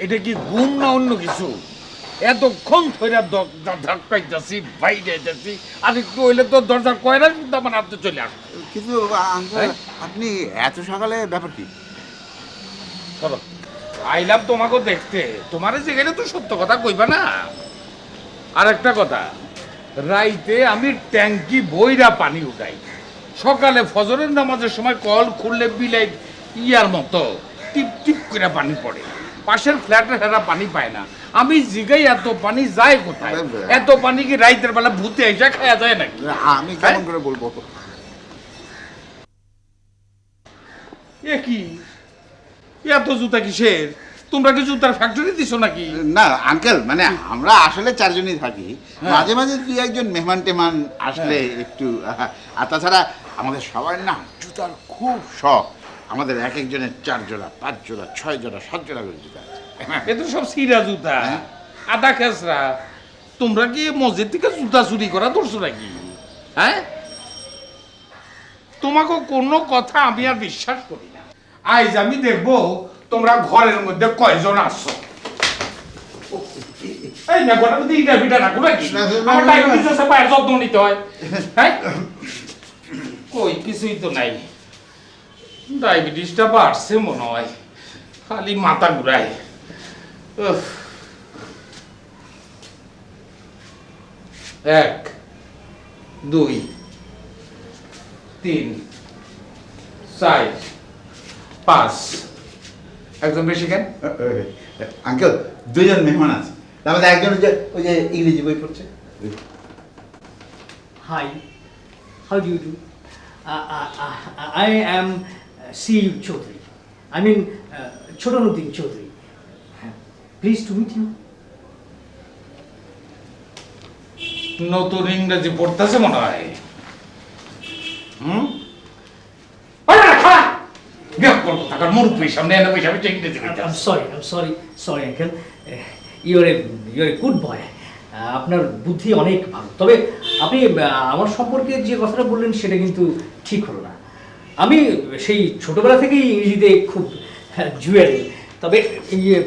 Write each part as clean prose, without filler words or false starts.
এটা কি ঘুম না অন্য কিছু? এতক্ষণ ধরে ধাক্কাইতেছি বাইরে যাচ্ছি, আর একটু হইলে তো দরজার কয়রা কিন্তু আমার হাতে চলে আসবে। কিন্তু আঙ্কেল আপনি এত সকালে ব্যাপার কি? চলো, আইলাম তোমাকে দেখতে, তোমারে যেখানে তো সত্য কথা কইবা না। আর একটা কথা, রাইতে আমি ট্যাঙ্কি বইরা পানি উঠাই, সকালে ফজরের নামাজের সময় কল খুললে বিলাই ইয়ার মতো টিপ টিপ করে পানি পড়ে। পাশের ফ্ল্যাটের হেরা পানি পায় না। আমি জিগাই এত পানি যায় কোথায়? এত পানি কি রাইতের বেলা ভূতে এসে খাওয়া যায় নাকি? আমি কেমন করে বলবো? এ কি এত জুতা কিসের? তোমরা কি জুতার ফ্যাক্টরি দিছো নাকি? না আঙ্কেল, মানে আমরা আসলে চারজনই থাকি, মাঝে মাঝে দুই একজন মেহমান টেমান আসলে একটু। আর তাছাড়া আমাদের সবার না জুতার খুব শখ। আমাদের এক একজনের 4 জোড়া 5 জোড়া 6 জোড়া 7 জোড়া করে জুতা আছে। এ তো সব সিরা জুতা, আদা খেসরা। তোমরা কি মসজিদ থেকে জুতা চুরি করা ধরছো নাকি? হ্যাঁ, তোমাকে কোনো কথা আমি আর বিশ্বাস করি না। আজ আমি দেখবো তোমরা ঘরের মধ্যে কয়জন আসছো। এই না গোটা মধ্যে ইটা ফিটা রাখো নাকি? আমার ডায়াবেটিস আছে, পায়ের যত্ন নিতে হয়। হ্যাঁ, কই কিছুই তো নাই। ডায়াবেটিসটা বাড়ছে মনে হয়, খালি মাথা ঘুরায়। 1 2 3 4 5। একজন বেশি কেন? আঙ্কেল দুইজন মেহমান আছে, তার মধ্যে একজন ওই যে ইংরেজি বই পড়ছে। Hi, how do you do? I am C.U. Chaudhary. I mean, Chodanuddin Chaudhary. Pleased to meet you. নতুন ইংরেজি পড়তেছে মনে হয়। Sorry, uncle. You're a good boy. আপনার বুদ্ধি অনেক ভালো, তবে আপনি আমার সম্পর্কে যে কথাটা বললেন সেটা কিন্তু ঠিক হলো না। আমি সেই ছোটবেলা থেকেই ইংরেজিতে খুব জুয়েল, তবে ইয়ে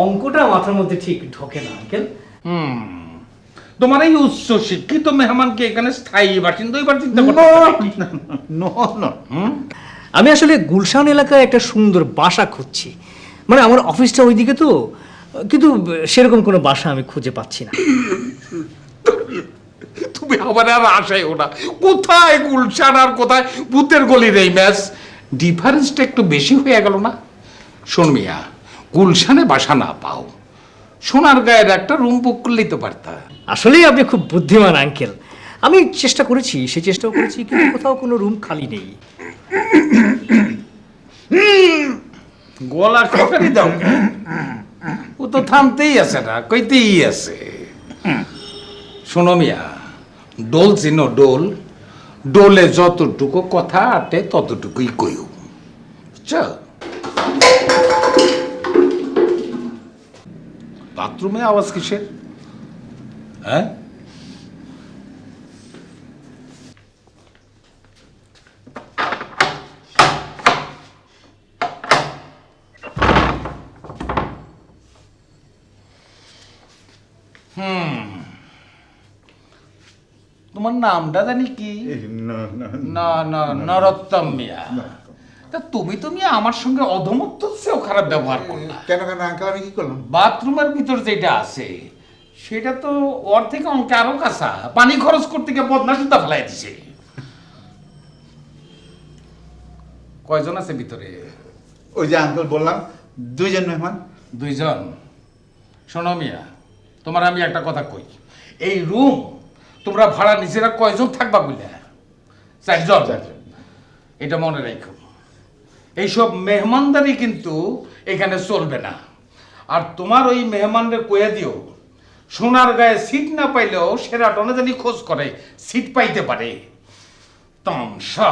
অঙ্কটা মাথার মধ্যে ঠিক ঢোকে না আঙ্কেল। তোমার এই উচ্চ শিক্ষিত মেহমানকে এখানে স্থায়ী বাসিন্দা এবার চিন্তা করতে আমি আসলে গুলশান এলাকায় একটা সুন্দর বাসা খুঁজছি, মানে আমার অফিসটা ওইদিকে তো, কিন্তু সেরকম কোনো বাসা আমি খুঁজে পাচ্ছি না। তুমি আবার আর আশাই ওটা কোথায় গুলশান আর কোথায় ভূতের গলির এই ম্যাচ, ডিফারেন্সটা একটু বেশি হয়ে গেল না? শোন মিয়া, গুলশানে বাসা না পাও, সোনার গায়ের একটা রুম বুক করলেই তো পারতা। আসলেই আপনি খুব বুদ্ধিমান আঙ্কেল। আমি চেষ্টা করেছি, সেই চেষ্টাও করেছি, কিন্তু কোথাও কোনো রুম খালি নেই। গলা সরকারি দাও, ও তো থামতেই আছে না, কইতেই আছে। শোনো মিয়া, ডোল চিনো ডোল, ডোলে যতটুকু কথা আটে ততটুকুই কইও, বুঝছো? বাথরুমে আওয়াজ কিসের? হ্যাঁ, তোমার নামটা জানি কি? না না, নরোত্তম মিয়া। তা তুমি আমার সঙ্গে অধমত্ব চেয়েও খারাপ ব্যবহার করলা কেন কেন আঙ্কেল, আমি কি করলাম? বাথরুমের ভিতর যেটা আছে সেটা তো ওর থেকে অঙ্কে আরো কাঁচা, পানি খরচ করতে গিয়ে বদনা সুতা ফেলাই দিছে। কয়জন আছে ভিতরে? ওই যে আঙ্কেল বললাম দুইজন মেহমান। 2 জন। শোনো মিয়া, তোমার আমি একটা কথা কই, এই রুম তোমরা ভাড়া নিচেরা কয়জন থাকবা বলে? 4 জন। এটা মনে রাখো, এইসব মেহমানদারি কিন্তু এখানে চলবে না। আর তোমার ওই মেহমানদের কয়ে দিও, সোনার গায়ে সিট না পাইলেও সেরাটনে জানি খোঁজ করে সিট পাইতে পারে। তামসা।